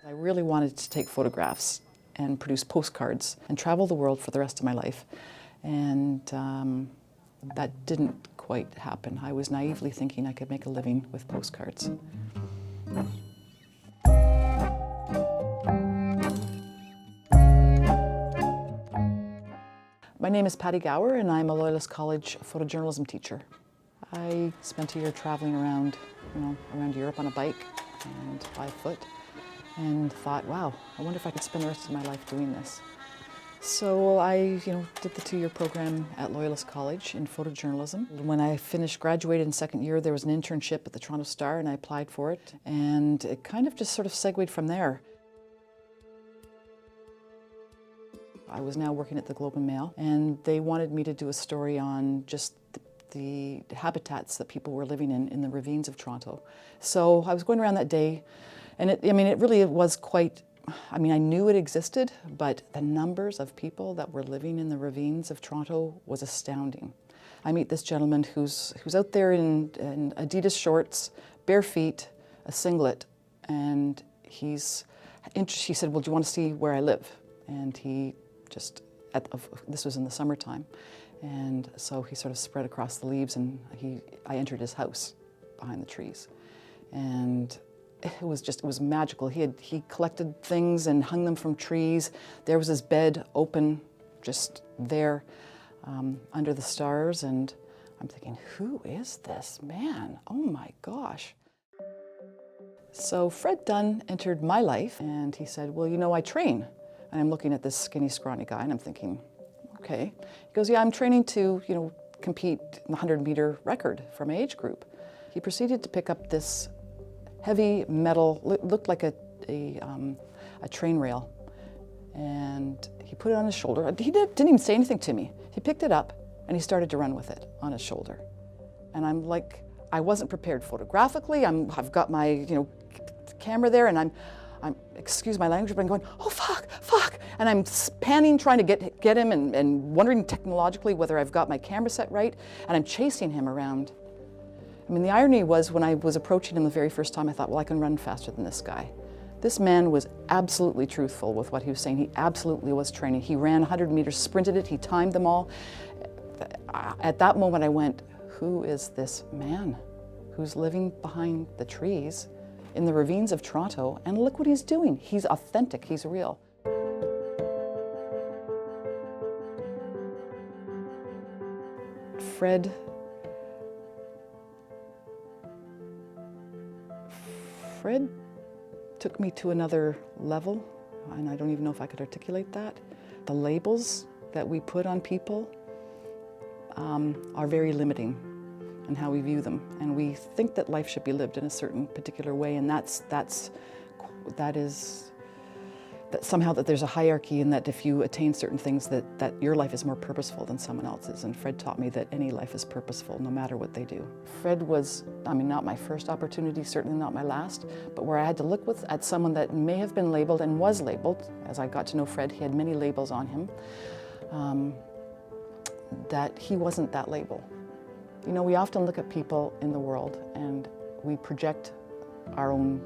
I really wanted to take photographs and produce postcards and travel the world for the rest of my life. And that didn't quite happen. I was naively thinking I could make a living with postcards. My name is Patty Gower and I'm a Loyalist College photojournalism teacher. I spent a year traveling around, around Europe on a bike and by foot, and thought, wow, I wonder if I could spend the rest of my life doing this. So I, did the 2-year program at Loyalist College in photojournalism. When I graduated in second year, there was an internship at the Toronto Star and I applied for it, and it kind of just sort of segued from there. I was now working at the Globe and Mail, and they wanted me to do a story on just the habitats that people were living in the ravines of Toronto. So I was going around that day, and it really was quite, I knew it existed, but the numbers of people that were living in the ravines of Toronto was astounding. I meet this gentleman who's out there in Adidas shorts, bare feet, a singlet, and he said, well, do you want to see where I live? And he just, this was in the summertime, and so he sort of spread across the leaves, and I entered his house behind the trees. And it was magical. He collected things and hung them from trees. There was his bed open, just there under the stars, and I'm thinking, who is this man? Oh my gosh. So Fred Dunn entered my life, and he said, well, I train. And I'm looking at this skinny, scrawny guy, and I'm thinking, okay. He goes, yeah, I'm training to, compete in the 100-meter record for my age group. He proceeded to pick up this heavy metal, looked like a train rail, and he put it on his shoulder. He didn't even say anything to me. He picked it up and he started to run with it on his shoulder. And I'm like, I wasn't prepared photographically. I've got my camera there, and I'm excuse my language, but I'm going, oh fuck, and I'm panning, trying to get him, and wondering technologically whether I've got my camera set right, and I'm chasing him around. The irony was, when I was approaching him the very first time, I thought, well, I can run faster than this guy. This man was absolutely truthful with what he was saying. He absolutely was training. He ran 100 meters, sprinted it, he timed them all. At that moment I went, who is this man who's living behind the trees in the ravines of Toronto, and look what he's doing. He's authentic, he's real. Fred took me to another level, and I don't even know if I could articulate that. The labels that we put on people are very limiting in how we view them, and we think that life should be lived in a certain particular way, and that somehow that there's a hierarchy, and that if you attain certain things that your life is more purposeful than someone else's. And Fred taught me that any life is purposeful no matter what they do. Fred was, not my first opportunity, certainly not my last, but where I had to look at someone that may have been labeled and was labeled. As I got to know Fred, he had many labels on him, that he wasn't that label. We often look at people in the world and we project our own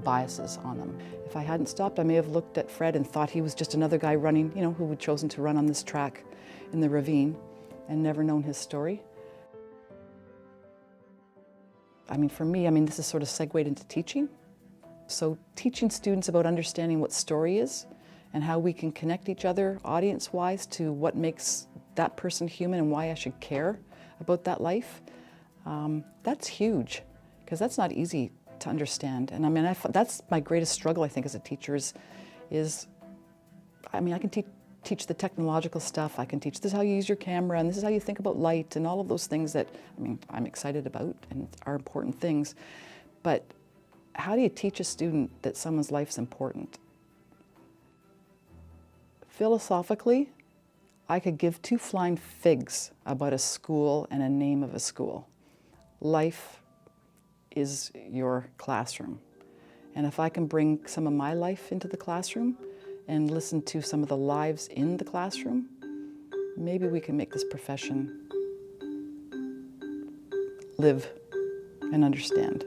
biases on them. If I hadn't stopped, I may have looked at Fred and thought he was just another guy running, who had chosen to run on this track in the ravine and never known his story. For me, this is sort of segued into teaching. So teaching students about understanding what story is and how we can connect each other audience-wise to what makes that person human and why I should care about that life, that's huge, because that's not easy to understand. And that's my greatest struggle, I think, as a teacher is I can teach the technological stuff. I can teach this is how you use your camera, and this is how you think about light, and all of those things that I'm excited about and are important things. But how do you teach a student that someone's life's important? Philosophically, I could give 2 flying figs about a school and a name of a school. Life is your classroom. And if I can bring some of my life into the classroom and listen to some of the lives in the classroom, maybe we can make this profession live and understand.